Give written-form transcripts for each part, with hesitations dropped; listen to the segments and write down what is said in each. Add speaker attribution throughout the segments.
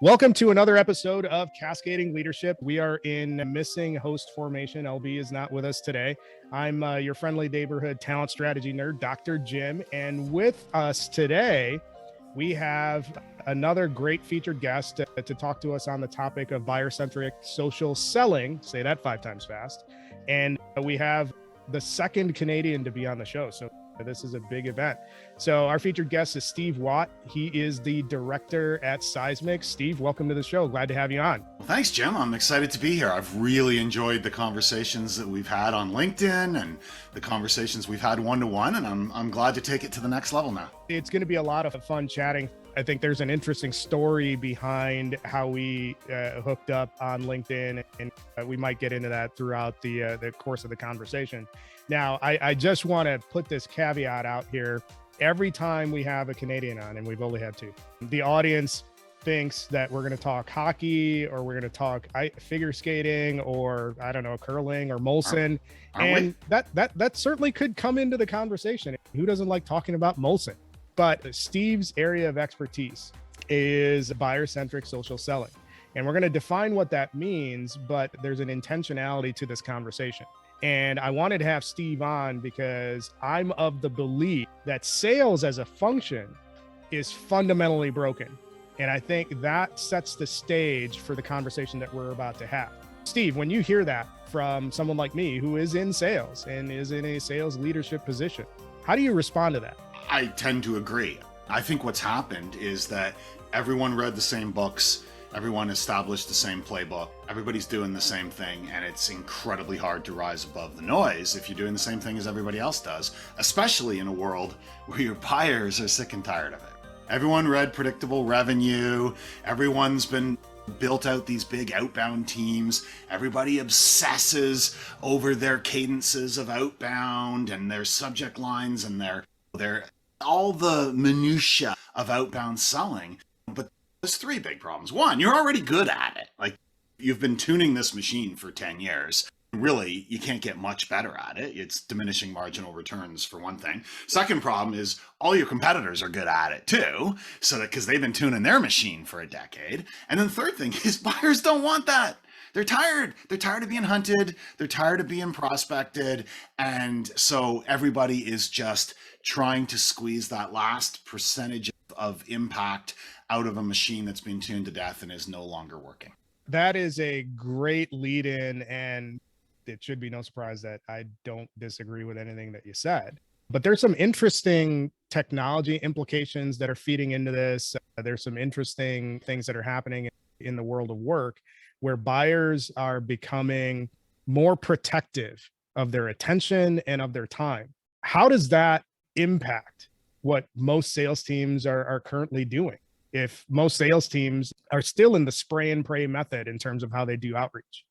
Speaker 1: Welcome to another episode of Cascading Leadership. We are in missing host formation. LB is not with us today. I'm your friendly neighborhood talent strategy nerd, Dr. Jim. And with us today, we have another great featured guest to talk to us on the topic of buyer-centric social selling. Say that 5 times fast. And we have the second Canadian to be on the show. So this is a big event. So our featured guest is Steve Watt. He is the director at Seismic. Steve, welcome to the show. Glad to have you on.
Speaker 2: Well, thanks, Jim. I'm excited to be here. I've really enjoyed the conversations that we've had on LinkedIn and the conversations we've had one-to-one, and I'm glad to take it to the next level now.
Speaker 1: It's going to be a lot of fun chatting. I think there's an interesting story behind how we hooked up on LinkedIn, and we might get into that throughout the course of the conversation. Now, I just want to put this caveat out here. Every time we have a Canadian on, and we've only had 2, the audience thinks that we're going to talk hockey or we're going to talk figure skating or, I don't know, curling or Molson. And that certainly could come into the conversation. Who doesn't like talking about Molson? But Steve's area of expertise is buyer-centric social selling. And we're going to define what that means, but there's an intentionality to this conversation. And I wanted to have Steve on because I'm of the belief that sales as a function is fundamentally broken. And I think that sets the stage for the conversation that we're about to have. Steve, when you hear that from someone like me who is in sales and is in a sales leadership position, how do you respond to that?
Speaker 2: I tend to agree. I think what's happened is that everyone read the same books, everyone established the same playbook, everybody's doing the same thing, and it's incredibly hard to rise above the noise if you're doing the same thing as everybody else does, especially in a world where your buyers are sick and tired of it. Everyone read predictable revenue, everyone's been built out these big outbound teams, everybody obsesses over their cadences of outbound and their subject lines and their all the minutia of outbound selling. But there's 3 big problems. 1, you're already good at it. Like, you've been tuning this machine for 10 years. Really, you can't get much better at it. It's diminishing marginal returns, for one thing. Second problem is all your competitors are good at it too, so that because they've been tuning their machine for a decade. And then the third thing is buyers don't want that. They're tired. They're tired of being hunted. They're tired of being prospected. And so everybody is just trying to squeeze that last percentage of impact out of a machine that's been tuned to death and is no longer working.
Speaker 1: That is a great lead in, and it should be no surprise that I don't disagree with anything that you said. But there's some interesting technology implications that are feeding into this. There's some interesting things that are happening in the world of work where buyers are becoming more protective of their attention and of their time. How does that impact what most sales teams are currently doing? If most sales teams are still in the spray and pray method in terms of how they do outreach,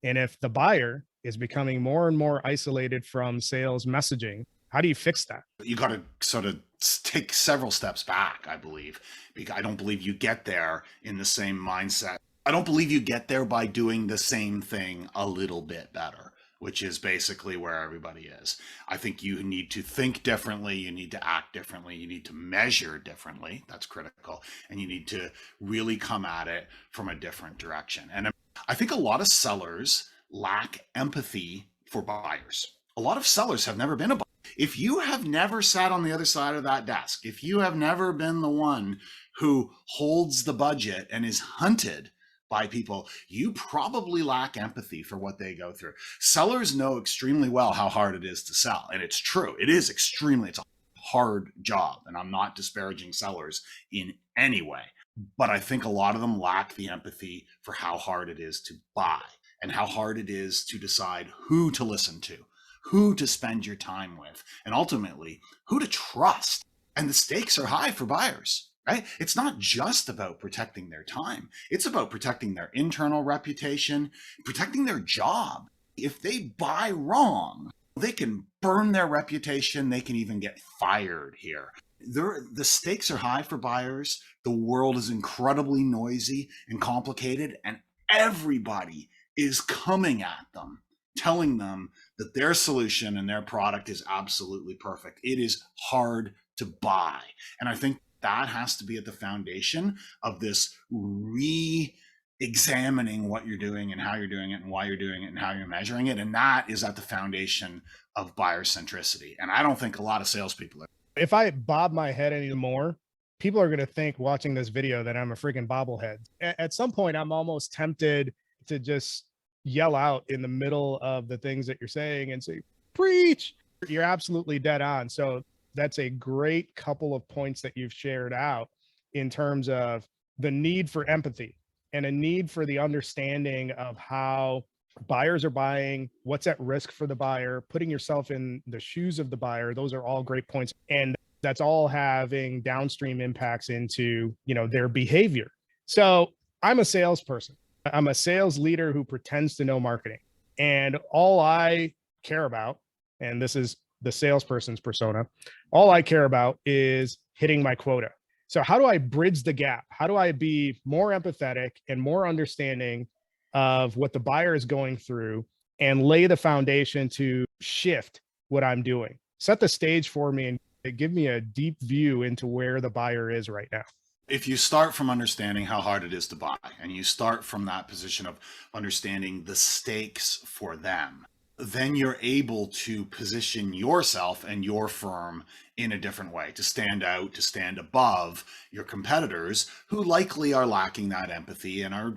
Speaker 1: and if the buyer is becoming more and more isolated from sales messaging, how do you fix that?
Speaker 2: You got to sort of take several steps back, I believe, because I don't believe you get there in the same mindset. I don't believe you get there by doing the same thing a little bit better, which is basically where everybody is. I think you need to think differently. You need to act differently. You need to measure differently. That's critical. And you need to really come at it from a different direction. And I think a lot of sellers lack empathy for buyers. A lot of sellers have never been a buyer. If you have never sat on the other side of that desk, if you have never been the one who holds the budget and is hunted by people, you probably lack empathy for what they go through. Sellers know extremely well how hard it is to sell. And it's true. It's a hard job. And I'm not disparaging sellers in any way. But I think a lot of them lack the empathy for how hard it is to buy and how hard it is to decide who to listen to, who to spend your time with, and ultimately who to trust. And the stakes are high for buyers. Right? It's not just about protecting their time. It's about protecting their internal reputation, protecting their job. If they buy wrong, they can burn their reputation. They can even get fired here. The stakes are high for buyers. The world is incredibly noisy and complicated, and everybody is coming at them, telling them that their solution and their product is absolutely perfect. It is hard to buy. And I think that has to be at the foundation of this examining what you're doing and how you're doing it and why you're doing it and how you're measuring it. And that is at the foundation of buyer centricity. And I don't think a lot of salespeople are.
Speaker 1: If I bob my head anymore, people are going to think watching this video that I'm a freaking bobblehead. At some point, I'm almost tempted to just yell out in the middle of the things that you're saying and say, preach. You're absolutely dead on. So that's a great couple of points that you've shared out in terms of the need for empathy and a need for the understanding of how buyers are buying, what's at risk for the buyer, putting yourself in the shoes of the buyer. Those are all great points. And that's all having downstream impacts into, their behavior. So I'm a salesperson. I'm a sales leader who pretends to know marketing. And all I care about, and this is the salesperson's persona, all I care about is hitting my quota. So how do I bridge the gap? How do I be more empathetic and more understanding of what the buyer is going through and lay the foundation to shift what I'm doing? Set the stage for me and give me a deep view into where the buyer is right now.
Speaker 2: If you start from understanding how hard it is to buy, and you start from that position of understanding the stakes for them, then you're able to position yourself and your firm in a different way, to stand out, to stand above your competitors who likely are lacking that empathy and are,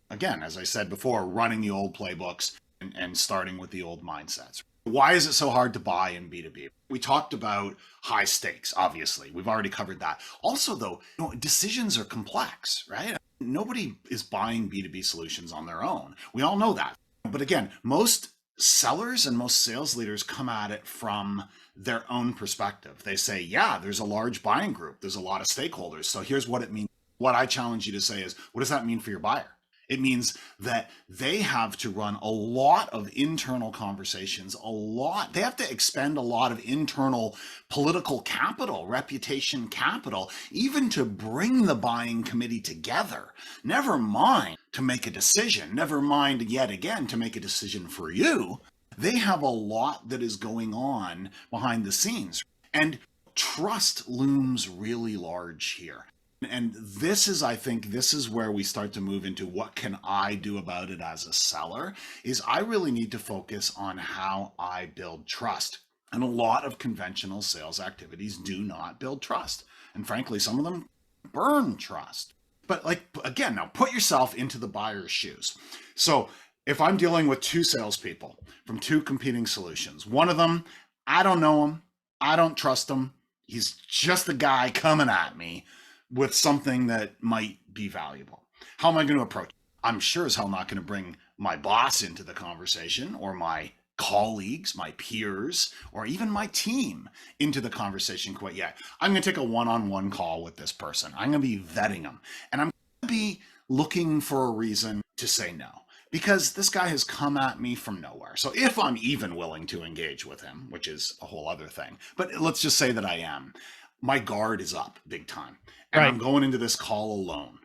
Speaker 2: again, as I said before, running the old playbooks and starting with the old mindsets. Why is it so hard to buy in B2B? We talked about high stakes, obviously. We've already covered that. Also, though, decisions are complex, right? Nobody is buying B2B solutions on their own. We all know that. But again, most sellers and most sales leaders come at it from their own perspective. They say, yeah, there's a large buying group. There's a lot of stakeholders. So here's what it means. What I challenge you to say is, what does that mean for your buyer? It means that they have to run a lot of internal conversations, they have to expend a lot of internal political capital, reputation capital, even to bring the buying committee together. Never mind to make a decision, never mind yet again to make a decision for you. They have a lot that is going on behind the scenes. And trust looms really large here. And I think this is where we start to move into what can I do about it as a seller, is I really need to focus on how I build trust. And a lot of conventional sales activities do not build trust. And frankly, some of them burn trust. But again, now put yourself into the buyer's shoes. So if I'm dealing with two salespeople from two competing solutions, one of them, I don't know him, I don't trust him, he's just the guy coming at me with something that might be valuable. How am I going to approach it? I'm sure as hell not going to bring my boss into the conversation, or my colleagues, my peers, or even my team into the conversation quite yet. I'm going to take a one-on-one call with this person. I'm going to be vetting them, and I'm going to be looking for a reason to say no, because this guy has come at me from nowhere. So if I'm even willing to engage with him, which is a whole other thing, but let's just say that I am, my guard is up big time. And right. I'm going into this call alone.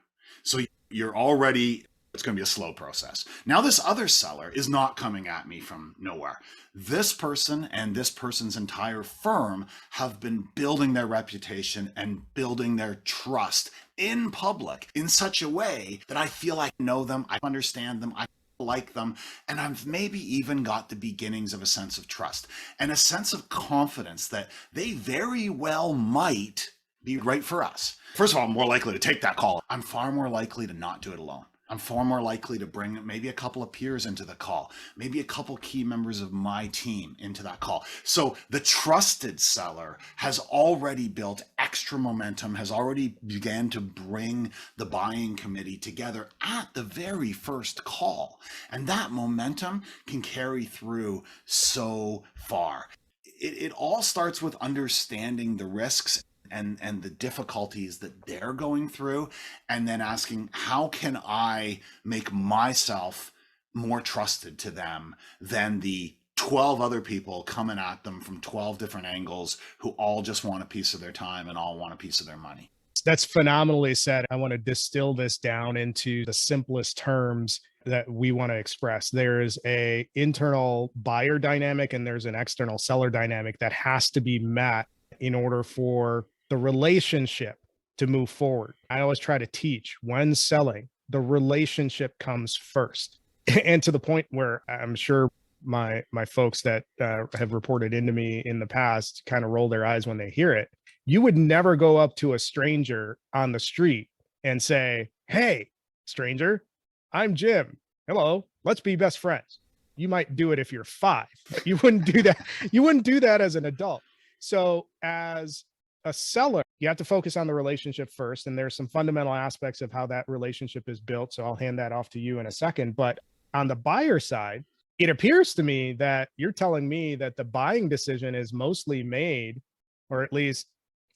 Speaker 2: So you're already, it's going to be a slow process. Now this other seller is not coming at me from nowhere. This person and this person's entire firm have been building their reputation and building their trust in public in such a way that I feel I know them, I understand them, I like them, and I've maybe even got the beginnings of a sense of trust and a sense of confidence that they very well might be right for us. First of all, I'm more likely to take that call. I'm far more likely to not do it alone. I'm far more likely to bring maybe a couple of peers into the call, maybe a couple key members of my team into that call. So the trusted seller has already built extra momentum, has already began to bring the buying committee together at the very first call. And that momentum can carry through so far. It all starts with understanding the risks and the difficulties that they're going through, and then asking, how can I make myself more trusted to them than the 12 other people coming at them from 12 different angles who all just want a piece of their time and all want a piece of their money.
Speaker 1: That's phenomenally said. I want to distill this down into the simplest terms that we want to express. There is an internal buyer dynamic and there's an external seller dynamic that has to be met in order for the relationship to move forward. I always try to teach when selling, the relationship comes first. And to the point where I'm sure my folks that have reported into me in the past kind of roll their eyes when they hear it. You would never go up to a stranger on the street and say, "Hey, stranger, I'm Jim. Hello, let's be best friends." You might do it if you're 5, but you wouldn't do that. You wouldn't do that as an adult. So as a seller, you have to focus on the relationship first. And there's some fundamental aspects of how that relationship is built. So I'll hand that off to you in a second. But on the buyer side, it appears to me that you're telling me that the buying decision is mostly made, or at least,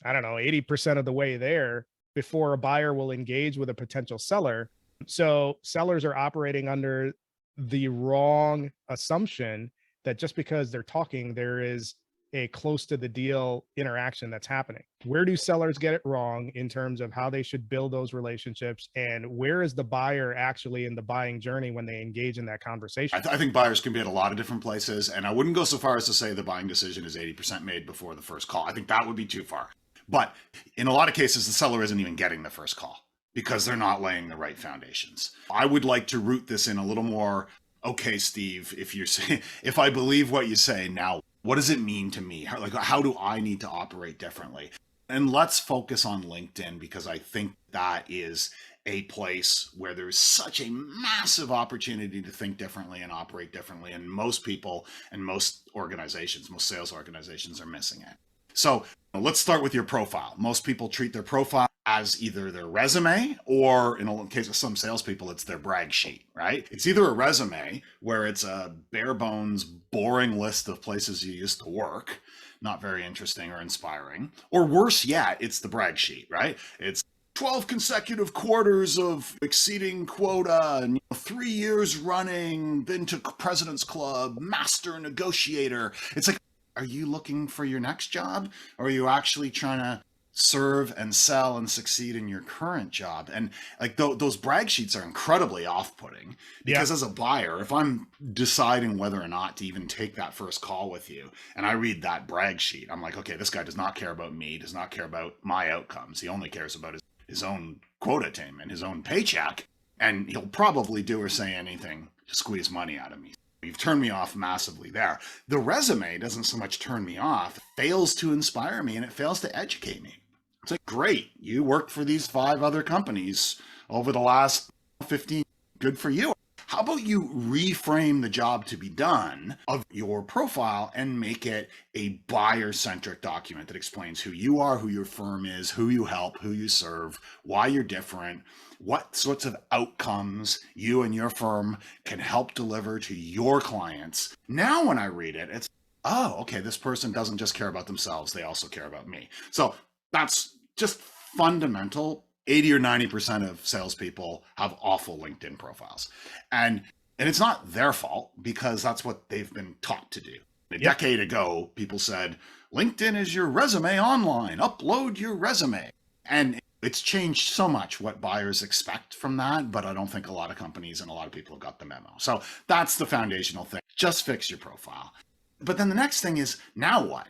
Speaker 1: I don't know, 80% of the way there before a buyer will engage with a potential seller. So sellers are operating under the wrong assumption that just because they're talking, there is a close to the deal interaction that's happening. Where do sellers get it wrong in terms of how they should build those relationships? And where is the buyer actually in the buying journey when they engage in that conversation?
Speaker 2: I think buyers can be at a lot of different places. And I wouldn't go so far as to say the buying decision is 80% made before the first call. I think that would be too far. But in a lot of cases, the seller isn't even getting the first call because they're not laying the right foundations. I would like to root this in a little more. Okay, Steve, if I believe what you say, now what does it mean to me? How do I need to operate differently? And let's focus on LinkedIn, because I think that is a place where there's such a massive opportunity to think differently and operate differently. And most people and most organizations, most sales organizations are missing it. So let's start with your profile. Most people treat their profile as either their resume, or in the case of some salespeople, it's their brag sheet, right? It's either a resume where it's a bare bones, boring list of places you used to work, not very interesting or inspiring, or worse yet, it's the brag sheet, right? It's 12 consecutive quarters of exceeding quota, and 3 years running, been to President's Club, master negotiator. It's like, are you looking for your next job? Or are you actually trying to serve and sell and succeed in your current job? And like those brag sheets are incredibly off-putting, because as a buyer, if I'm deciding whether or not to even take that first call with you and I read that brag sheet, I'm like, okay, this guy does not care about me, does not care about my outcomes. He only cares about his own quota attainment, his own paycheck, and he'll probably do or say anything to squeeze money out of me. You've turned me off massively there. The resume doesn't so much turn me off, it fails to inspire me, and it fails to educate me. It's like, great, you worked for these 5 other companies over the last 15, good for you. How about you reframe the job to be done of your profile and make it a buyer-centric document that explains who you are, who your firm is, who you help, who you serve, why you're different, what sorts of outcomes you and your firm can help deliver to your clients. Now when I read it, it's, oh, okay, this person doesn't just care about themselves, they also care about me. So that's just fundamental. 80 or 90% of salespeople have awful LinkedIn profiles. And it's not their fault, because that's what they've been taught to do. A decade ago, people said, LinkedIn is your resume online, upload your resume. And it's changed so much what buyers expect from that, but I don't think a lot of companies and a lot of people have got the memo. So that's the foundational thing. Just fix your profile. But then the next thing is, now what?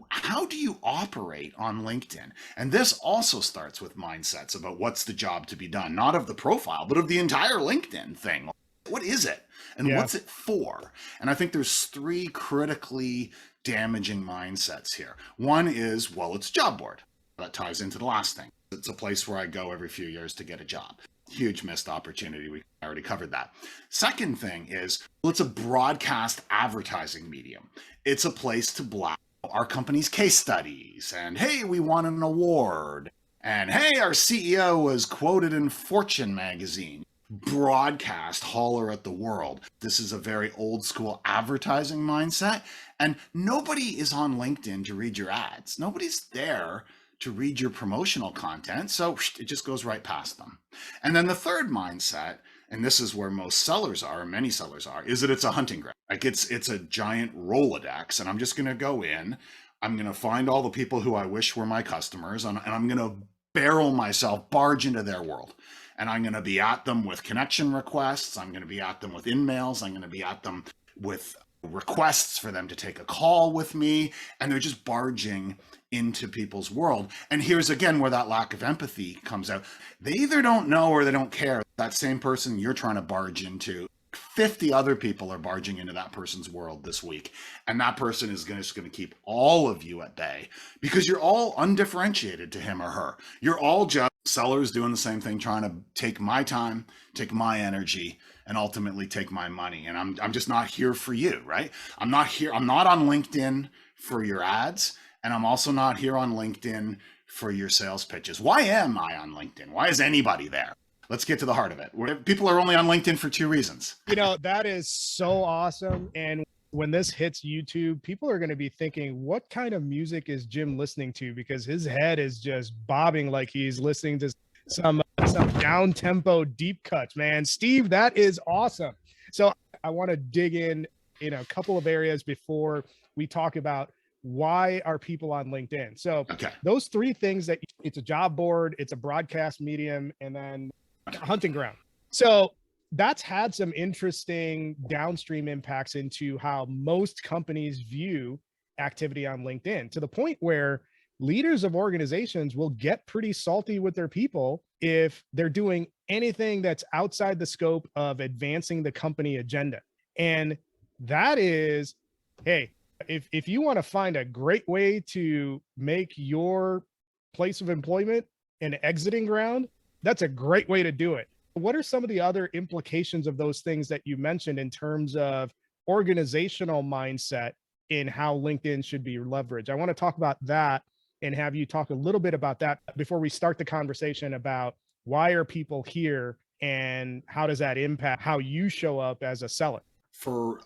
Speaker 2: How do you operate on LinkedIn? And this also starts with mindsets about what's the job to be done, not of the profile, but of the entire LinkedIn thing. What is it? And what's it for? And I think there's 3 critically damaging mindsets here. One is, well, it's a job board. That ties into the last thing. It's a place where I go every few years to get a job. Huge missed opportunity. We already covered that. Second thing is, well, it's a broadcast advertising medium. It's a place to blast our company's case studies, and hey, we won an award, and hey, our CEO was quoted in Fortune magazine. Broadcast, holler at the world. This is a very old school advertising mindset, and nobody is on LinkedIn to read your ads. Nobody's there to read your promotional content, so it just goes right past them. And then the third mindset, and this is where most sellers are, many sellers are, is that it's a hunting ground. Like it's a giant Rolodex, and I'm just going to go in, I'm going to find all the people who I wish were my customers, and I'm going to barge into their world. And I'm going to be at them with connection requests, I'm going to be at them with in-mails, I'm going to be at them with requests for them to take a call with me, and they're just barging into people's world. And here's again where that lack of empathy comes out. They either don't know or they don't care. That same person you're trying to barge into, 50 other people are barging into that person's world this week. And that person is just going to keep all of you at bay because you're all undifferentiated to him or her. You're all just sellers doing the same thing, trying to take my time, take my energy, and ultimately take my money. And I'm just not here for you, right? I'm not here. I'm not on LinkedIn for your ads. And I'm also not here on LinkedIn for your sales pitches. Why am I on LinkedIn? Why is anybody there? Let's get to the heart of it. People are only on LinkedIn for 2 reasons.
Speaker 1: That is so awesome. And when this hits YouTube, people are going to be thinking, what kind of music is Jim listening to? Because his head is just bobbing like he's listening to some down tempo deep cuts, man. Steve, that is awesome. So I want to dig in a couple of areas before we talk about why are people on LinkedIn. So those 3 things, that it's a job board, it's a broadcast medium, and then a hunting ground. So that's had some interesting downstream impacts into how most companies view activity on LinkedIn, to the point where leaders of organizations will get pretty salty with their people if they're doing anything that's outside the scope of advancing the company agenda. And that is, hey, if you want to find a great way to make your place of employment an exiting ground, that's a great way to do it. What are some of the other implications of those things that you mentioned in terms of organizational mindset in how LinkedIn should be leveraged? I want to talk about that and have you talk a little bit about that before we start the conversation about why are people here and how does that impact how you show up as a seller?
Speaker 2: For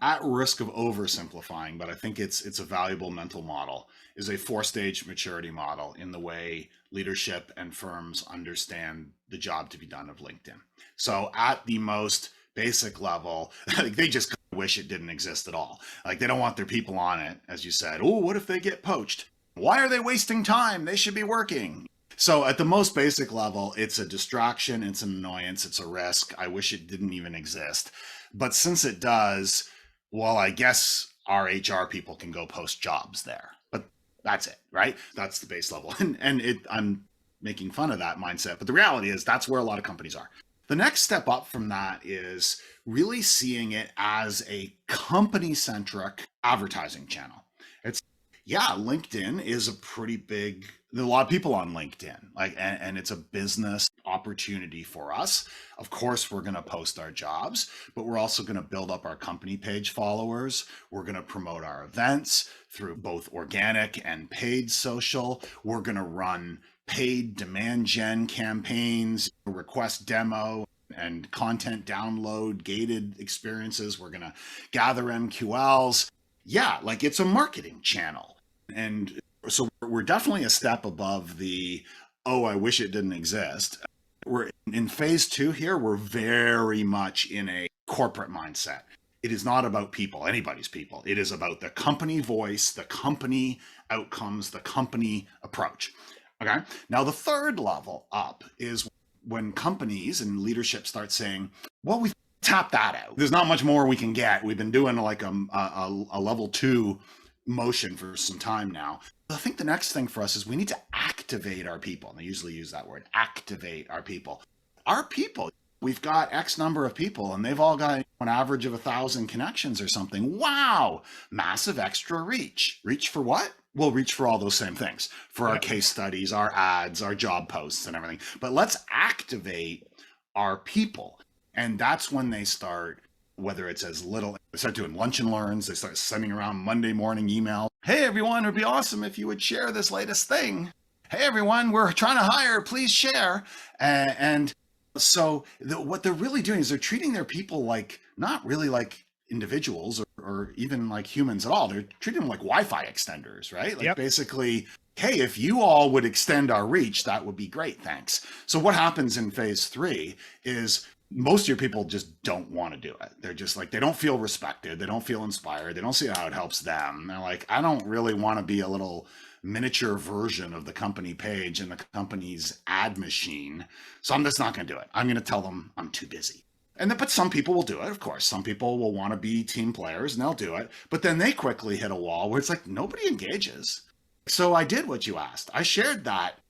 Speaker 2: at risk of oversimplifying, but I think it's a valuable mental model, is a 4-stage maturity model in the way leadership and firms understand the job to be done of LinkedIn. So at the most basic level, they just wish it didn't exist at all. Like, they don't want their people on it, as you said. Oh, what if they get poached? Why are they wasting time? They should be working. So at the most basic level, it's a distraction, it's an annoyance, it's a risk. I wish it didn't even exist. But since it does, well, I guess our HR people can go post jobs there. But that's it, right? That's the base level. And I'm making fun of that mindset. But the reality is that's where a lot of companies are. The next step up from that is really seeing it as a company-centric advertising channel. LinkedIn is a pretty big, there's a lot of people on LinkedIn, and it's a business opportunity for us. Of course, we're going to post our jobs, but we're also going to build up our company page followers. We're going to promote our events through both organic and paid social. We're going to run paid demand gen campaigns, request demo and content download, gated experiences. We're going to gather MQLs. It's a marketing channel. And so we're definitely a step above the, oh, I wish it didn't exist. We're in phase 2 here. We're very much in a corporate mindset. It is not about people, anybody's people. It is about the company voice, the company outcomes, the company approach. Okay. Now, the third level up is when companies and leadership start saying, well, we've tapped that out. There's not much more we can get. We've been doing like a level 2 motion for some time now. I think the next thing for us is we need to activate our people. And they usually use that word, activate our people. Our people, we've got X number of people and they've all got an average of 1,000 connections or something. Wow, massive extra reach. Reach for what? We'll reach for all those same things, for our case studies, our ads, our job posts and everything. But let's activate our people. And that's when they start, whether it's as little, they start doing lunch and learns, they start sending around Monday morning email. Hey, everyone, it would be awesome if you would share this latest thing. Hey, everyone, we're trying to hire, please share. So what they're really doing is they're treating their people like, not really like individuals or even like humans at all. They're treating them like Wi-Fi extenders, right? Basically, hey, if you all would extend our reach, that would be great, thanks. So what happens in phase 3 is most of your people just don't want to do it. They're just like, they don't feel respected. They don't feel inspired. They don't see how it helps them. They're like, I don't really want to be a little miniature version of the company page in the company's ad machine. So I'm just not going to do it. I'm going to tell them I'm too busy. But some people will do it, of course. Some people will want to be team players and they'll do it. But then they quickly hit a wall where it's like, nobody engages. So I did what you asked. I shared that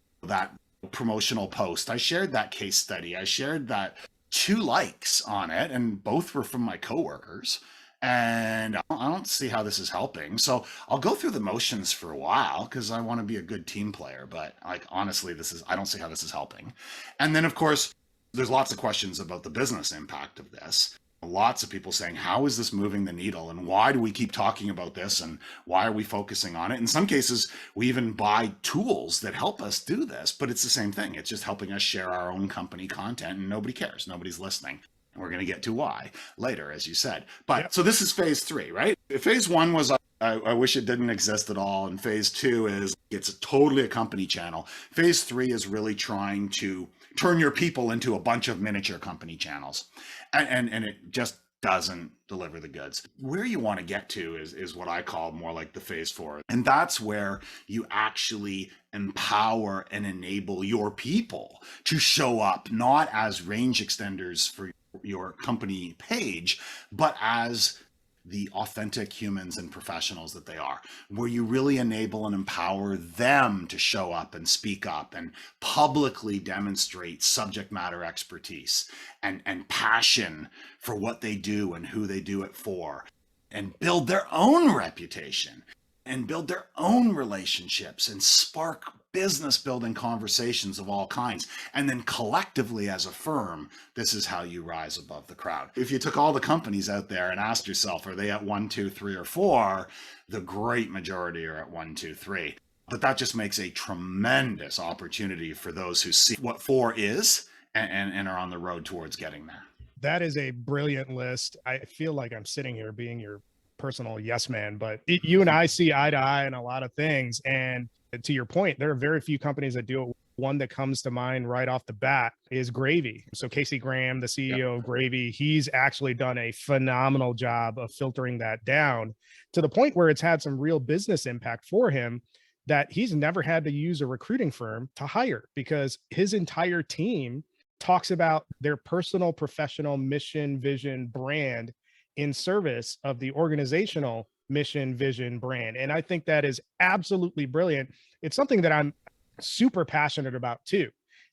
Speaker 2: promotional post. I shared that case study. I shared that 2 likes on it, and both were from my coworkers. And I don't see how this is helping. So I'll go through the motions for a while because I want to be a good team player. But like honestly, I don't see how this is helping. And then of course, there's lots of questions about the business impact of this. Lots of people saying, how is this moving the needle? And why do we keep talking about this? And why are we focusing on it? In some cases, we even buy tools that help us do this, but it's the same thing. It's just helping us share our own company content, and nobody cares. Nobody's listening. And we're going to get to why later, as you said. But
Speaker 1: Yep.
Speaker 2: so this is phase 3, right? Phase 1 was I wish it didn't exist at all. And phase 2 is it's totally a company channel. Phase 3 is really trying to turn your people into a bunch of miniature company channels. And it just doesn't deliver the goods. Where you want to get to is what I call more like the phase 4. And that's where you actually empower and enable your people to show up not as range extenders for your company page, but as the authentic humans and professionals that they are, where you really enable and empower them to show up and speak up and publicly demonstrate subject matter expertise and passion for what they do and who they do it for, and build their own reputation and build their own relationships and spark business building conversations of all kinds. And then collectively as a firm, this is how you rise above the crowd. If you took all the companies out there and asked yourself, are they at 1, 2, 3, or 4? The great majority are at 1, 2, 3. But that just makes a tremendous opportunity for those who see what 4 is and are on the road towards getting there.
Speaker 1: That is a brilliant list. I feel like I'm sitting here being your personal yes man, but you and I see eye to eye in a lot of things. And to your point, there are very few companies that do it. One that comes to mind right off the bat is Gravy. So Casey Graham, the CEO of Gravy, he's actually done a phenomenal job of filtering that down to the point where it's had some real business impact for him, that he's never had to use a recruiting firm to hire because his entire team talks about their personal, professional mission, vision, brand in service of the organizational mission, vision, brand. And I think that is absolutely brilliant. It's something that I'm super passionate about too,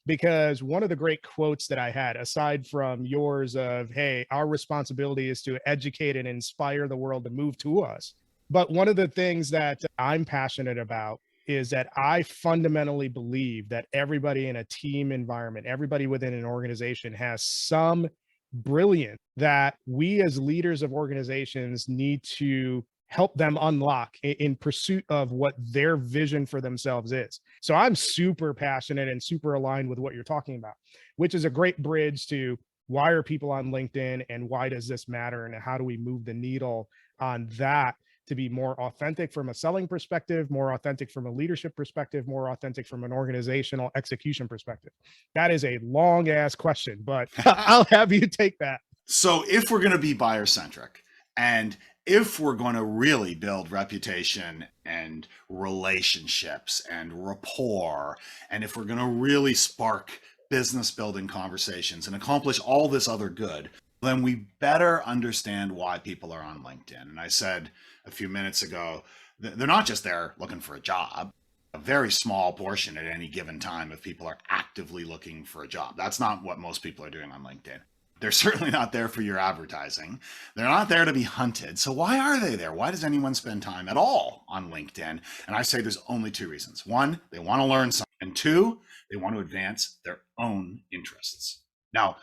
Speaker 1: because one of the great quotes that I had, aside from yours of, hey, our responsibility is to educate and inspire the world to move to us. But one of the things that I'm passionate about is that I fundamentally believe that everybody in a team environment, everybody within an organization has some brilliance that we as leaders of organizations need to help them unlock in pursuit of what their vision for themselves is. So I'm super passionate and super aligned with what you're talking about, which is a great bridge to why are people on LinkedIn and why does this matter and how do we move the needle on that to be more authentic from a selling perspective, more authentic from a leadership perspective, more authentic from an organizational execution perspective. That is a long ass question, but I'll have you take that.
Speaker 2: So if we're going to be buyer centric, and if we're going to really build reputation and relationships and rapport, and if we're going to really spark business building conversations and accomplish all this other good, then we better understand why people are on LinkedIn. And I said a few minutes ago, they're not just there looking for a job. A very small portion at any given time of people are actively looking for a job. That's not what most people are doing on LinkedIn. They're certainly not there for your advertising. They're not there to be hunted. So why are they there? Why does anyone spend time at all on LinkedIn? And I say there's only 2 reasons. 1, they want to learn something. And 2, they want to advance their own interests. Now,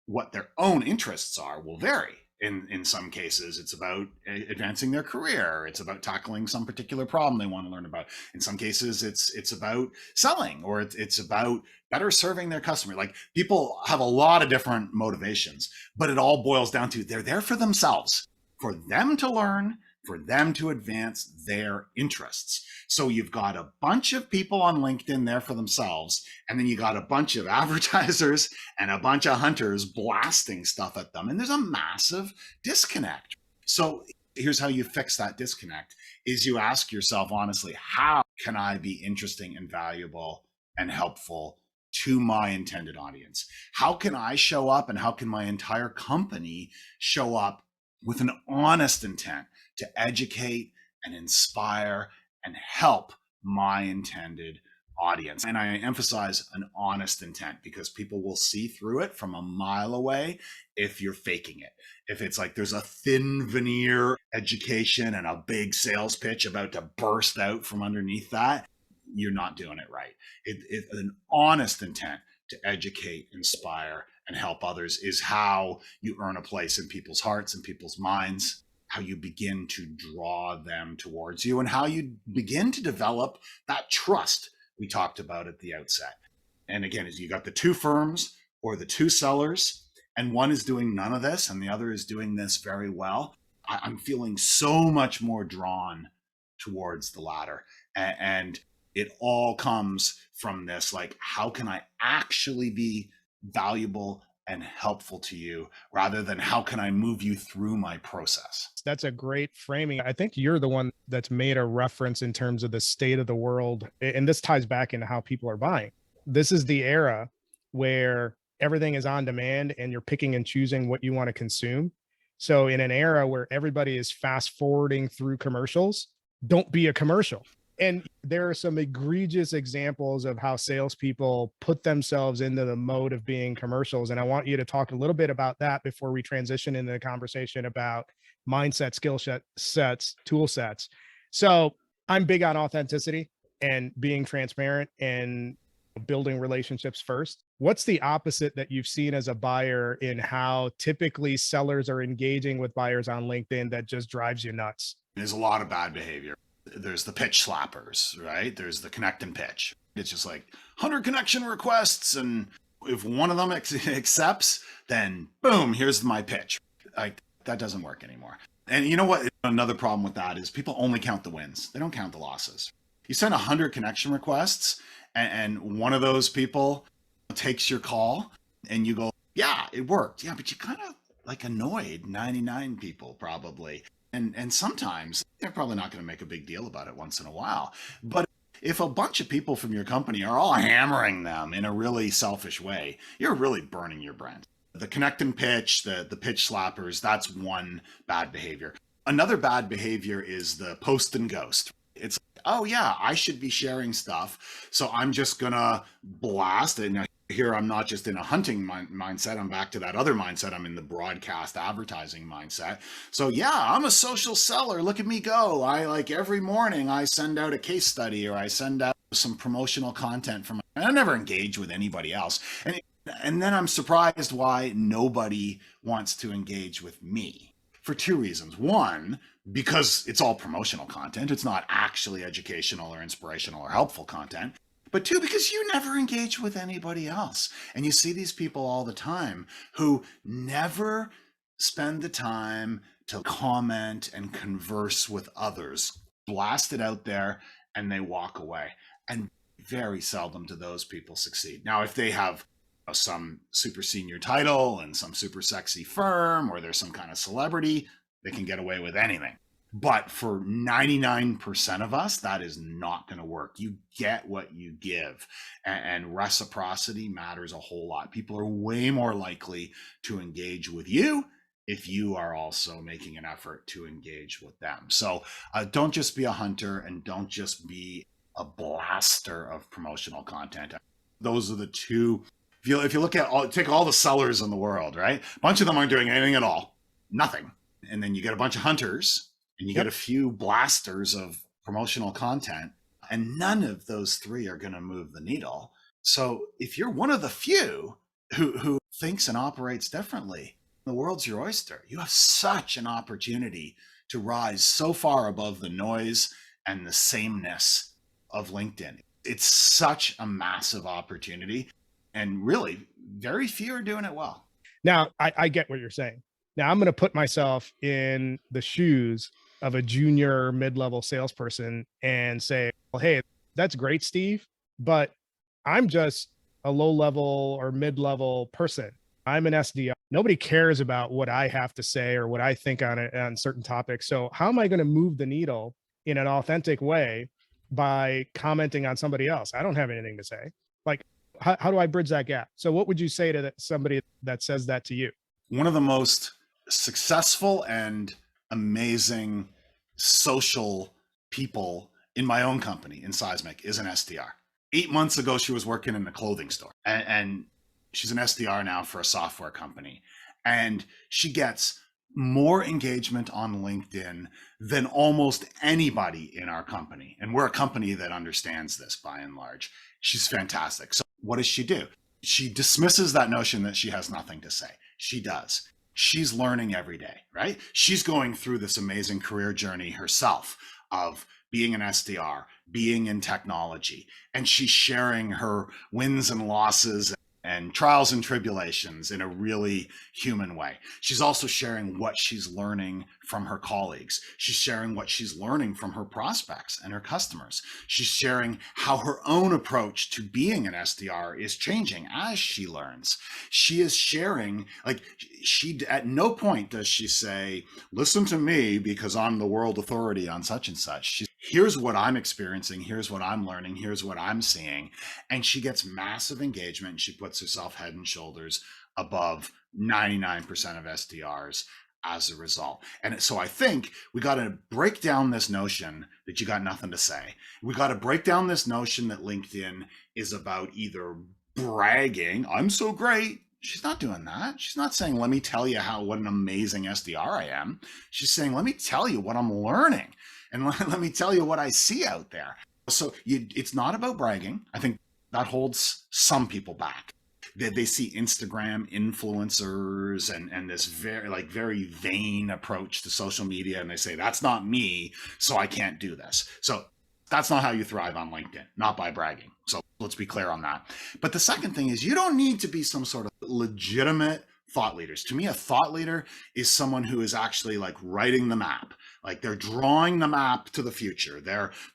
Speaker 2: what their own interests are will vary. In some cases, it's about advancing their career. It's about tackling some particular problem they want to learn about. In some cases, it's about selling, or it's about better serving their customer. Like, people have a lot of different motivations, but it all boils down to they're there for themselves, for them to learn, for them to advance their interests. So you've got a bunch of people on LinkedIn there for themselves, and then you got a bunch of advertisers and a bunch of hunters blasting stuff at them. And there's a massive disconnect. So here's how you fix that disconnect is you ask yourself honestly, how can I be interesting and valuable and helpful to my intended audience? How can I show up, and how can my entire company show up with an honest intent to educate and inspire and help my intended audience. And I emphasize an honest intent because people will see through it from a mile away if you're faking it. If it's like there's a thin veneer education and a big sales pitch about to burst out from underneath that, you're not doing it right. It's an honest intent to educate, inspire, and help others is how you earn a place in people's hearts and people's minds, how you begin to draw them towards you, and how you begin to develop that trust we talked about at the outset. And again, is you got the two firms or the two sellers, and one is doing none of this and the other is doing this very well. I'm feeling so much more drawn towards the latter. And it all comes from this, like, how can I actually be valuable and helpful to you rather than how can I move you through my process?
Speaker 1: That's a great framing. I think you're the one that's made a reference in terms of the state of the world. And this ties back into how people are buying. This is the era where everything is on demand and you're picking and choosing what you want to consume. So, in an era where everybody is fast forwarding through commercials, don't be a commercial. And there are some egregious examples of how salespeople put themselves into the mode of being commercials. And I want you to talk a little bit about that before we transition into the conversation about mindset, sets, tool sets. So I'm big on authenticity and being transparent and building relationships first. What's the opposite that you've seen as a buyer in how typically sellers are engaging with buyers on LinkedIn that just drives you nuts?
Speaker 2: There's a lot of bad behavior. There's the pitch slappers, right? There's the connect and pitch. It's just like 100 connection requests. And if one of them accepts, then boom, here's my pitch. Like, that doesn't work anymore. And you know what? Another problem with that is people only count the wins. They don't count the losses. You send 100 connection requests and one of those people takes your call and you go, yeah, it worked. Yeah, but you kind of like annoyed 99 people probably. And sometimes they're probably not going to make a big deal about it once in a while. But if a bunch of people from your company are all hammering them in a really selfish way, you're really burning your brand. The connect and pitch, the pitch slappers, that's one bad behavior. Another bad behavior is the post and ghost. It's like, oh yeah, I should be sharing stuff, so I'm just going to blast it. Now, here I'm not just in a hunting mindset, I'm back to that other mindset. I'm in the broadcast advertising mindset. So yeah, I'm a social seller, look at me go. I like every morning I send out a case study or I send out some promotional content from, I never engage with anybody else. And then I'm surprised why nobody wants to engage with me for two reasons. One, because it's all promotional content. It's not actually educational or inspirational or helpful content. But two, because you never engage with anybody else. And you see these people all the time who never spend the time to comment and converse with others, blast it out there, and they walk away. And very seldom do those people succeed. Now, if they have some super senior title and some super sexy firm, or there's some kind of celebrity, they can get away with anything. But for 99% of us, that is not going to work. You get what you give, and reciprocity matters a whole lot. People are way more likely to engage with you if you are also making an effort to engage with them. So don't just be a hunter and don't just be a blaster of promotional content. Those are the two. If you look at take all the sellers in the world, right? A bunch of them aren't doing anything at all, nothing. And then you get a bunch of hunters and you get a few blasters of promotional content, and none of those three are going to move the needle. So if you're one of the few who thinks and operates differently, the world's your oyster. You have such an opportunity to rise so far above the noise and the sameness of LinkedIn. It's such a massive opportunity, and really very few are doing it well.
Speaker 1: Now, I get what you're saying. Now I'm going to put myself in the shoes of a junior mid-level salesperson and say, well, hey, that's great, Steve, but I'm just a low-level or mid-level person. I'm an SDR. Nobody cares about what I have to say or what I think on certain topics. So how am I going to move the needle in an authentic way by commenting on somebody else? I don't have anything to say. Like, how do I bridge that gap? So what would you say to somebody that says that to you?
Speaker 2: One of the most successful and amazing social people in my own company in Seismic is an SDR. 8 months ago, she was working in a clothing store, and she's an SDR now for a software company. And she gets more engagement on LinkedIn than almost anybody in our company. And we're a company that understands this by and large. She's fantastic. So what does she do? She dismisses that notion that she has nothing to say. She does. She's learning every day, right? She's going through this amazing career journey herself of being an SDR, being in technology, and she's sharing her wins and losses and trials and tribulations in a really human way. She's also sharing what she's learning from her colleagues. She's sharing what she's learning from her prospects and her customers. She's sharing how her own approach to being an SDR is changing as she learns. She is sharing, like, she at no point does she say, listen to me because I'm the world authority on such and such. Here's what I'm experiencing. Here's what I'm learning. Here's what I'm seeing. And she gets massive engagement. She puts herself head and shoulders above 99% of SDRs as a result. And so I think we got to break down this notion that you got nothing to say. We got to break down this notion that LinkedIn is about either bragging, I'm so great. She's not doing that. She's not saying, let me tell you what an amazing SDR I am. She's saying, let me tell you what I'm learning. And let me tell you what I see out there. So it's not about bragging. I think that holds some people back. They see Instagram influencers and this very vain approach to social media, and they say, that's not me, so I can't do this. So that's not how you thrive on LinkedIn, not by bragging. So let's be clear on that. But the second thing is, you don't need to be some sort of legitimate thought leaders. To me, a thought leader is someone who is actually like writing the map. Like they're drawing the map to the future.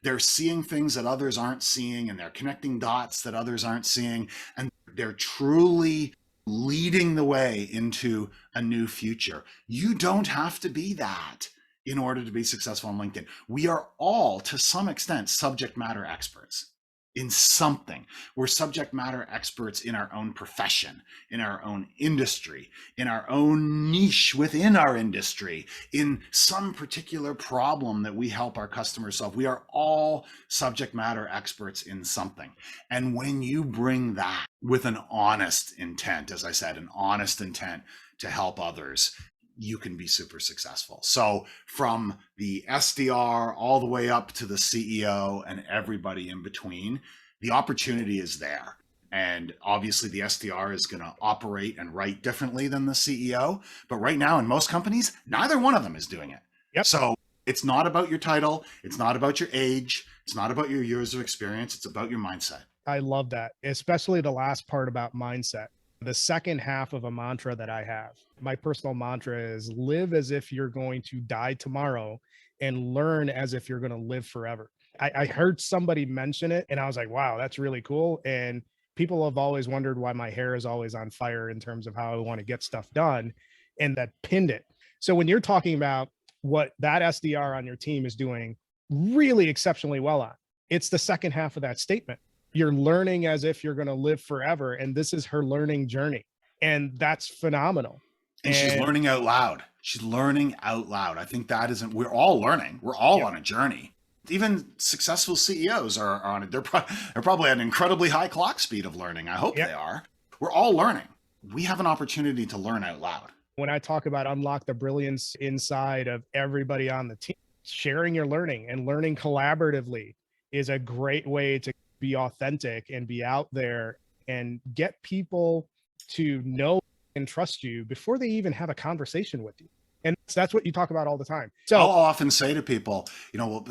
Speaker 2: They're seeing things that others aren't seeing, and they're connecting dots that others aren't seeing. And they're truly leading the way into a new future. You don't have to be that in order to be successful on LinkedIn. We are all, to some extent, subject matter experts in something. We're subject matter experts in our own profession, in our own industry, in our own niche within our industry, in some particular problem that we help our customers solve. We are all subject matter experts in something. And when you bring that with an honest intent, as I said, an honest intent to help others, you can be super successful. So from the SDR all the way up to the CEO and everybody in between, the opportunity is there. And obviously the SDR is going to operate and write differently than the CEO. But right now in most companies, neither one of them is doing it.
Speaker 1: Yep.
Speaker 2: So it's not about your title. It's not about your age. It's not about your years of experience. It's about your mindset.
Speaker 1: I love that, especially the last part about mindset. The second half of a mantra that I have, my personal mantra is live as if you're going to die tomorrow and learn as if you're going to live forever. I heard somebody mention it and I was like, wow, that's really cool. And people have always wondered why my hair is always on fire in terms of how I want to get stuff done, and that pinned it. So when you're talking about what that SDR on your team is doing really exceptionally well on, it's the second half of that statement. You're learning as if you're going to live forever. And this is her learning journey. And that's phenomenal.
Speaker 2: And she's learning out loud. She's learning out loud. I think that isn't, we're all learning. We're all on a journey. Even successful CEOs are on it. They're probably at an incredibly high clock speed of learning. I hope they are. We're all learning. We have an opportunity to learn out loud.
Speaker 1: When I talk about unlock the brilliance inside of everybody on the team, sharing your learning and learning collaboratively is a great way to be authentic and be out there and get people to know and trust you before they even have a conversation with you. And that's what you talk about all the time. So
Speaker 2: I'll often say to people,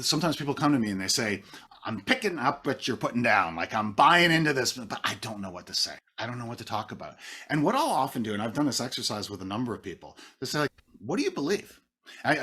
Speaker 2: sometimes people come to me and they say, I'm picking up what you're putting down. Like I'm buying into this, but I don't know what to say. I don't know what to talk about. And what I'll often do, and I've done this exercise with a number of people, they say, like, what do you believe?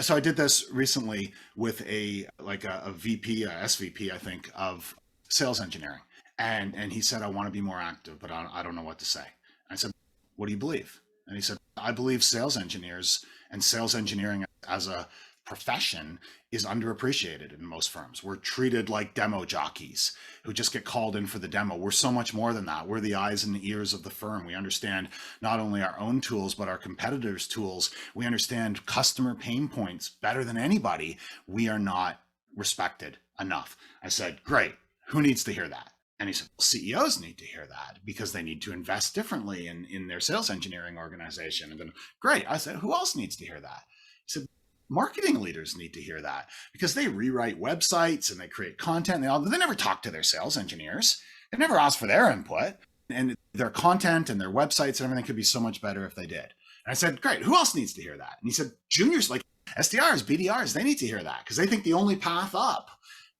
Speaker 2: So I did this recently with a VP, a SVP, I think, of sales engineering. And he said, I want to be more active, but I don't know what to say. I said, what do you believe? And he said, I believe sales engineers and sales engineering as a profession is underappreciated in most firms. We're treated like demo jockeys who just get called in for the demo. We're so much more than that. We're the eyes and the ears of the firm. We understand not only our own tools, but our competitors' tools. We understand customer pain points better than anybody. We are not respected enough. I said, great. Who needs to hear that? And he said, well, CEOs need to hear that because they need to invest differently in their sales engineering organization. And then, great. I said, who else needs to hear that? He said, marketing leaders need to hear that because they rewrite websites and they create content. They never talk to their sales engineers. They never ask for their input. And their content and their websites and everything could be so much better if they did. And I said, great. Who else needs to hear that? And he said, juniors, like SDRs, BDRs, they need to hear that because they think the only path up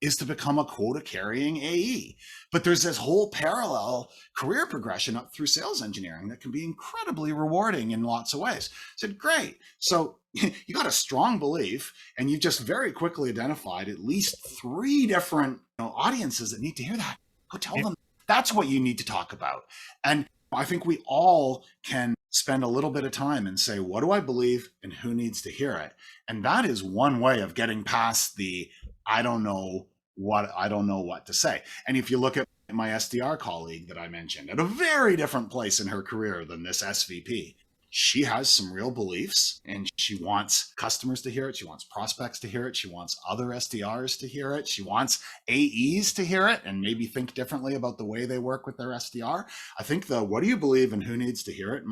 Speaker 2: is to become a quota carrying AE. But there's this whole parallel career progression up through sales engineering that can be incredibly rewarding in lots of ways. I said, great. So you got a strong belief and you just very quickly identified at least 3 different audiences that need to hear that. Go tell them that's what you need to talk about. And I think we all can spend a little bit of time and say, what do I believe and who needs to hear it? And that is one way of getting past the, I don't know what to say. And if you look at my SDR colleague that I mentioned at a very different place in her career than this SVP, she has some real beliefs and she wants customers to hear it. She wants prospects to hear it. She wants other SDRs to hear it. She wants AEs to hear it and maybe think differently about the way they work with their SDR. I think the what do you believe and who needs to hear it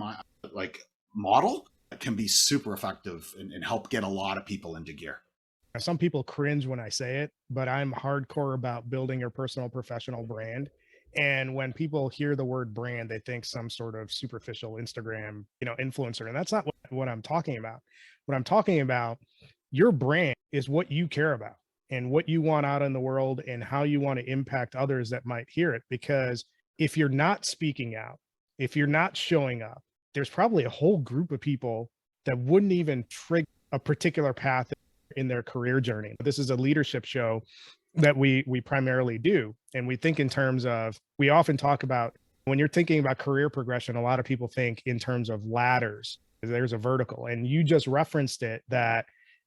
Speaker 2: model can be super effective and help get a lot of people into gear.
Speaker 1: Some people cringe when I say it, but I'm hardcore about building your personal professional brand. And when people hear the word brand, they think some sort of superficial Instagram, influencer. And that's not what I'm talking about. What I'm talking about, your brand is what you care about and what you want out in the world and how you want to impact others that might hear it. Because if you're not speaking out, if you're not showing up, there's probably a whole group of people that wouldn't even trigger a particular path in their career journey. This is a leadership show that we primarily do. And we think in terms of, we often talk about, when you're thinking about career progression, a lot of people think in terms of ladders. There's a vertical, and you just referenced it, that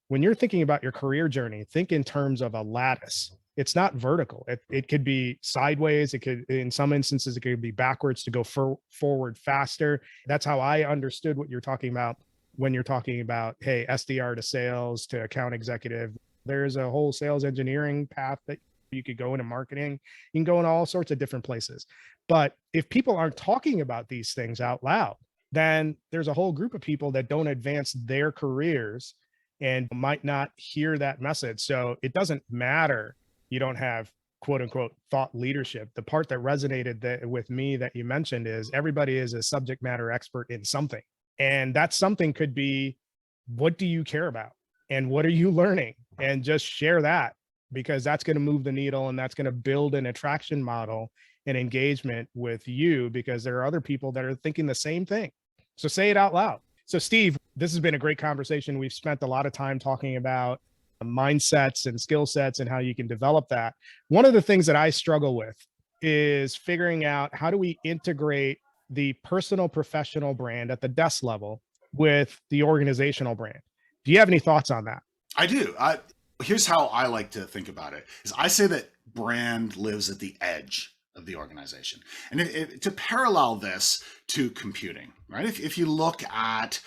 Speaker 1: when you're thinking about your career journey, think in terms of a lattice. It's not vertical. It could be sideways. It could, in some instances, it could be backwards to go forward faster. That's how I understood what you're talking about when you're talking about, hey, SDR to sales to account executive. There's a whole sales engineering path that you could go into marketing. You can go in all sorts of different places. But if people aren't talking about these things out loud, then there's a whole group of people that don't advance their careers and might not hear that message. So it doesn't matter. You don't have quote unquote thought leadership. The part that resonated with me that you mentioned is everybody is a subject matter expert in something. And that something could be, what do you care about? And what are you learning? And just share that, because that's going to move the needle and that's going to build an attraction model and engagement with you, because there are other people that are thinking the same thing. So say it out loud. So Steve, this has been a great conversation. We've spent a lot of time talking about mindsets and skill sets and how you can develop that. One of the things that I struggle with is figuring out, how do we integrate the personal professional brand at the desk level with the organizational brand? Do you have any thoughts on that?
Speaker 2: I do. Here's how I like to think about it: is I say that brand lives at the edge of the organization. And to parallel this to computing, right? If you look at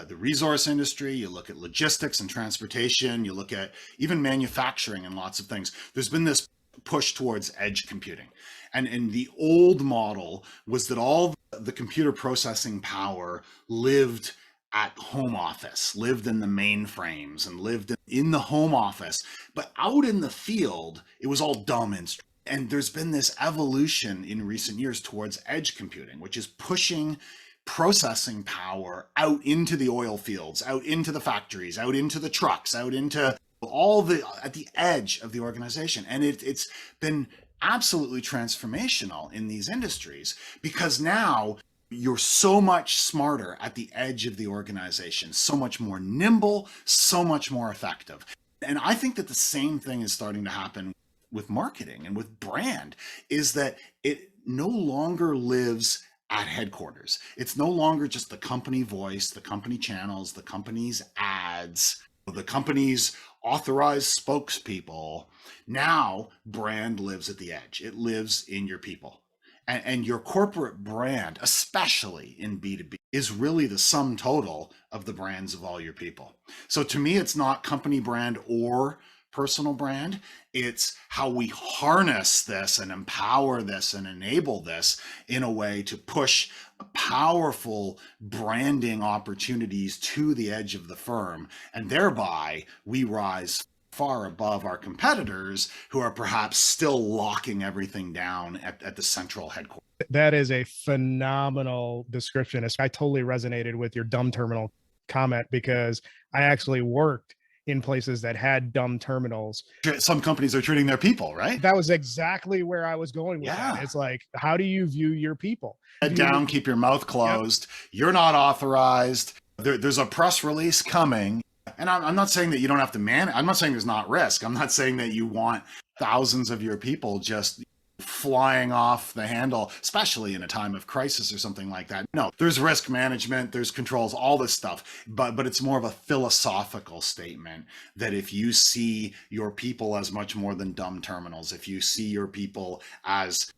Speaker 2: the resource industry, you look at logistics and transportation, you look at even manufacturing and lots of things, there's been this push towards edge computing. And the old model was that all the computer processing power lived at home office, lived in the mainframes and lived in the home office. But out in the field, it was all dumb instruments. And there's been this evolution in recent years towards edge computing, which is pushing processing power out into the oil fields, out into the factories, out into the trucks, out into at the edge of the organization. And it's been absolutely transformational in these industries, because now you're so much smarter at the edge of the organization, so much more nimble, so much more effective. And I think that the same thing is starting to happen with marketing and with brand, is that it no longer lives at headquarters. It's no longer just the company voice, the company channels, the company's ads, the company's authorized spokespeople. Now brand lives at the edge. It lives in your people. And your corporate brand, especially in B2B, is really the sum total of the brands of all your people. So to me, it's not company brand or personal brand. It's how we harness this and empower this and enable this in a way to push powerful branding opportunities to the edge of the firm. And thereby we rise far above our competitors who are perhaps still locking everything down at the central headquarters.
Speaker 1: That is a phenomenal description. I totally resonated with your dumb terminal comment because I actually worked in places that had dumb terminals.
Speaker 2: Some companies are treating their people, right?
Speaker 1: That was exactly where I was going with that. It's like, how do you view your people?
Speaker 2: Head down, keep your mouth closed. Yep. You're not authorized. There's a press release coming. And I'm not saying that you don't have to manage. I'm not saying there's not risk. I'm not saying that you want thousands of your people just flying off the handle, especially in a time of crisis or something like that. No, there's risk management, there's controls, all this stuff. But it's more of a philosophical statement that if you see your people as much more than dumb terminals, if you see your people as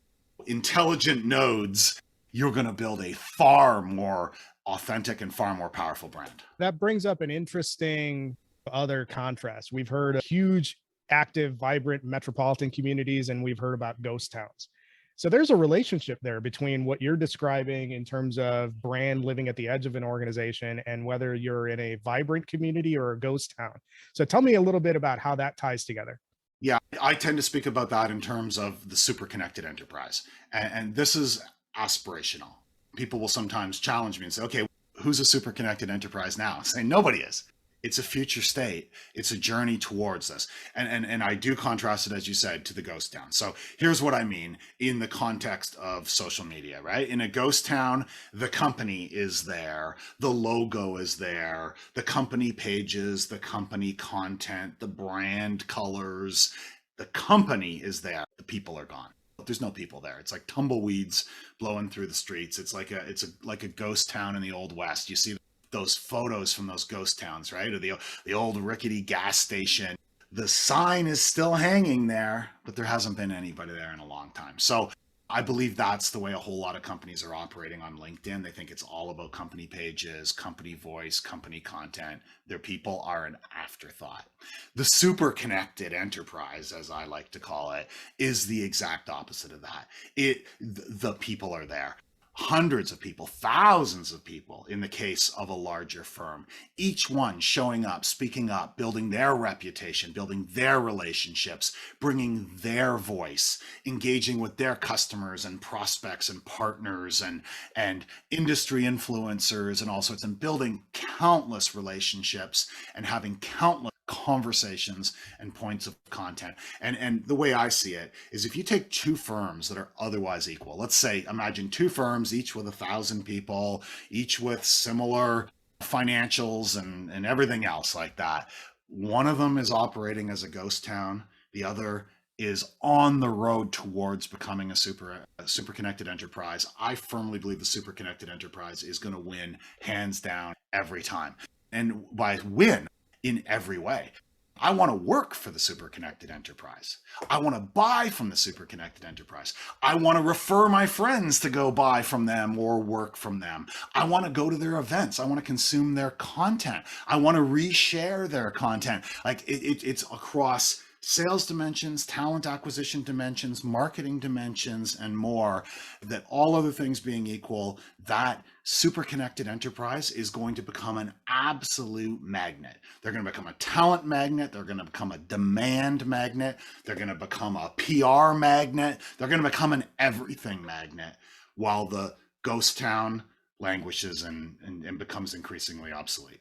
Speaker 2: intelligent nodes, you're going to build a far more authentic and far more powerful brand.
Speaker 1: That brings up an interesting other contrast. We've heard a huge, active, vibrant metropolitan communities, and we've heard about ghost towns. So there's a relationship there between what you're describing in terms of brand living at the edge of an organization and whether you're in a vibrant community or a ghost town. So tell me a little bit about how that ties together.
Speaker 2: Yeah, I tend to speak about that in terms of the super connected enterprise. And this is aspirational. People will sometimes challenge me and say, okay, who's a super connected enterprise now? I say nobody is. It's a future state. It's a journey towards this. And I do contrast it, as you said, to the ghost town. So here's what I mean in the context of social media, right? In a ghost town, the company is there. The logo is there. The company pages, the company content, the brand colors. The company is there. The people are gone. There's no people there. It's like tumbleweeds blowing through the streets. It's like a ghost town in the Old West. You see those photos from those ghost towns, right? Or the old rickety gas station. The sign is still hanging there, but there hasn't been anybody there in a long time. So I believe that's the way a whole lot of companies are operating on LinkedIn. They think it's all about company pages, company voice, company content. Their people are an afterthought. The super connected enterprise, as I like to call it, is the exact opposite of that. The people are there. Hundreds of people, thousands of people in the case of a larger firm, each one showing up, speaking up, building their reputation, building their relationships, bringing their voice, engaging with their customers and prospects and partners and industry influencers and all sorts, and building countless relationships and having countless conversations and points of content. And the way I see it is if you take two firms that are otherwise equal, let's say, imagine two firms, each with 1,000 people, each with similar financials and everything else like that. One of them is operating as a ghost town. The other is on the road towards becoming a super connected enterprise. I firmly believe the super connected enterprise is going to win hands down every time. And by win, in every way. I want to work for the super connected enterprise. I want to buy from the super connected enterprise. I want to refer my friends to go buy from them or work from them. I want to go to their events. I want to consume their content. I want to reshare their content. Like it's across sales dimensions, talent acquisition dimensions, marketing dimensions, and more, that all other things being equal, that super connected enterprise is going to become an absolute magnet. They're going to become a talent magnet. They're going to become a demand magnet. They're going to become a PR magnet. They're going to become an everything magnet, while the ghost town languishes and becomes increasingly obsolete.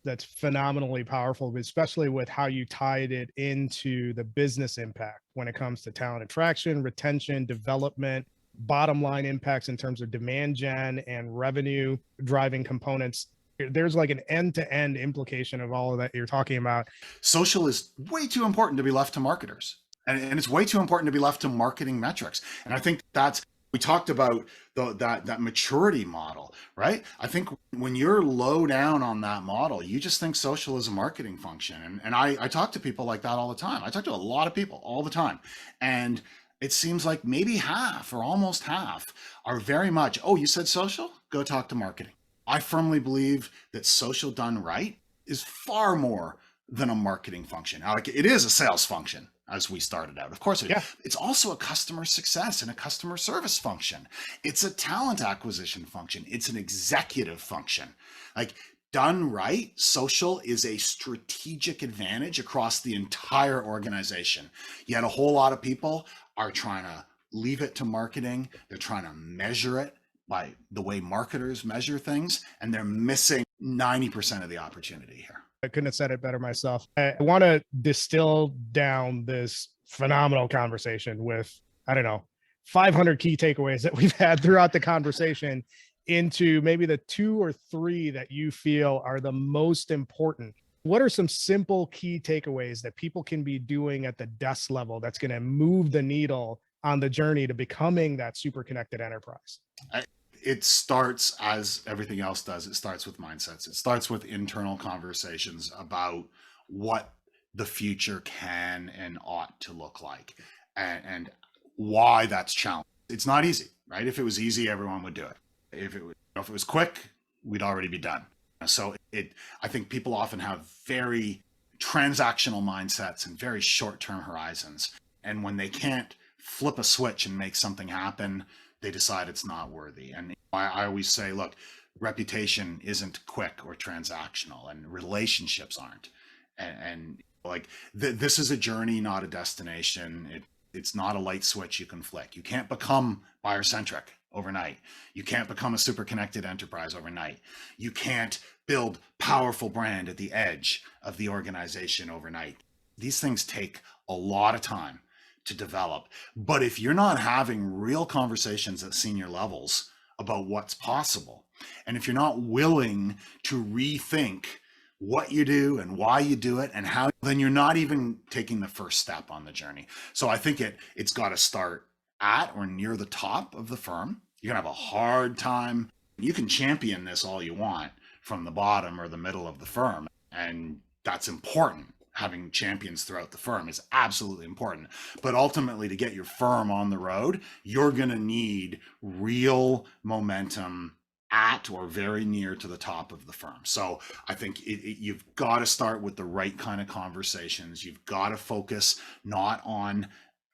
Speaker 1: That's phenomenally powerful, especially with how you tied it into the business impact when it comes to talent attraction, retention, development, bottom line impacts in terms of demand gen and revenue driving components. There's like an end-to-end implication of all of that you're talking about.
Speaker 2: Social is way too important to be left to marketers. And it's way too important to be left to marketing metrics. And I think we talked about that maturity model, right? I think when you're low down on that model, you just think social is a marketing function. And I talk to people like that all the time. I talk to a lot of people all the time. And it seems like maybe half or almost half are very much, oh, you said social? Go talk to marketing. I firmly believe that social done right is far more than a marketing function. Now, like, it is a sales function as we started out. Of course, it's also a customer success and a customer service function. It's a talent acquisition function. It's an executive function. Like, done right, social is a strategic advantage across the entire organization. Yet a whole lot of people are trying to leave it to marketing. They're trying to measure it by the way marketers measure things, and they're missing 90% of the opportunity here.
Speaker 1: I couldn't have said it better myself. I want to distill down this phenomenal conversation with, 500 key takeaways that we've had throughout the conversation into maybe the 2 or 3 that you feel are the most important. What are some simple key takeaways that people can be doing at the desk level that's going to move the needle on the journey to becoming that super connected enterprise?
Speaker 2: It starts, as everything else does, it starts with mindsets. It starts with internal conversations about what the future can and ought to look like, and why that's challenging. It's not easy, right? If it was easy, everyone would do it. If it was quick, we'd already be done. So I think people often have very transactional mindsets and very short-term horizons. And when they can't flip a switch and make something happen, they decide it's not worthy. And I always say, look, reputation isn't quick or transactional, and relationships aren't. And this is a journey, not a destination. It's not a light switch you can flick. You can't become buyer-centric overnight. You can't become a super connected enterprise overnight. You can't build powerful brand at the edge of the organization overnight. These things take a lot of time to develop. But if you're not having real conversations at senior levels about what's possible, and if you're not willing to rethink what you do and why you do it and how, then you're not even taking the first step on the journey. So I think it's got to start at or near the top of the firm. You're gonna have a hard time. You can champion this all you want from the bottom or the middle of the firm, and that's important. Having champions throughout the firm is absolutely important. But ultimately, to get your firm on the road, you're going to need real momentum at or very near to the top of the firm. So I think you've got to start with the right kind of conversations. You've got to focus not on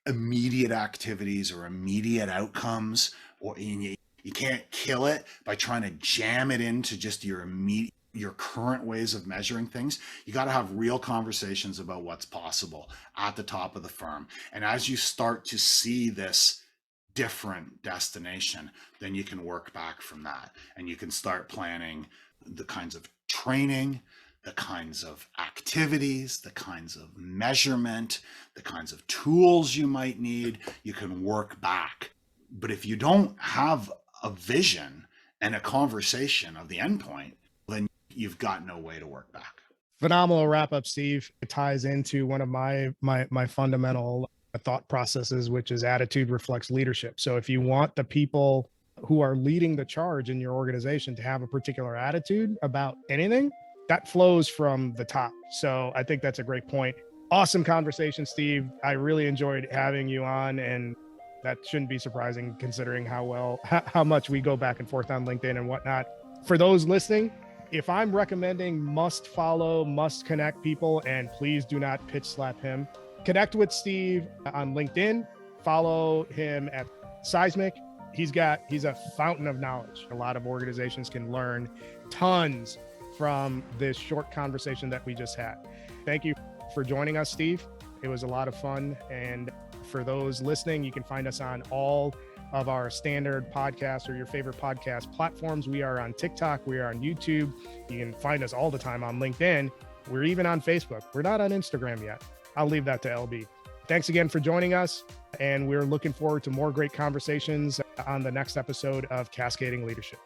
Speaker 2: immediate activities or immediate outcomes, or you can't kill it by trying to jam it into just your current ways of measuring things. You got to have real conversations about what's possible at the top of the firm. And as you start to see this different destination, then you can work back from that, and you can start planning the kinds of training, the kinds of activities, the kinds of measurement, the kinds of tools you might need. You can work back. But if you don't have a vision and a conversation of the endpoint, then you've got no way to work back.
Speaker 1: Phenomenal wrap up, Steve. It ties into one of my fundamental thought processes, which is attitude reflects leadership. So if you want the people who are leading the charge in your organization to have a particular attitude about anything, that flows from the top. So I think that's a great point. Awesome conversation, Steve. I really enjoyed having you on, and that shouldn't be surprising considering how much we go back and forth on LinkedIn and whatnot. For those listening, if I'm recommending must follow, must connect people, and please do not pitch slap him, connect with Steve on LinkedIn, follow him at Seismic. He's a fountain of knowledge. A lot of organizations can learn tons from this short conversation that we just had. Thank you for joining us, Steve. It was a lot of fun. And for those listening, you can find us on all of our standard podcasts or your favorite podcast platforms. We are on TikTok. We are on YouTube. You can find us all the time on LinkedIn. We're even on Facebook. We're not on Instagram yet. I'll leave that to LB. Thanks again for joining us. And we're looking forward to more great conversations on the next episode of Cascading Leadership.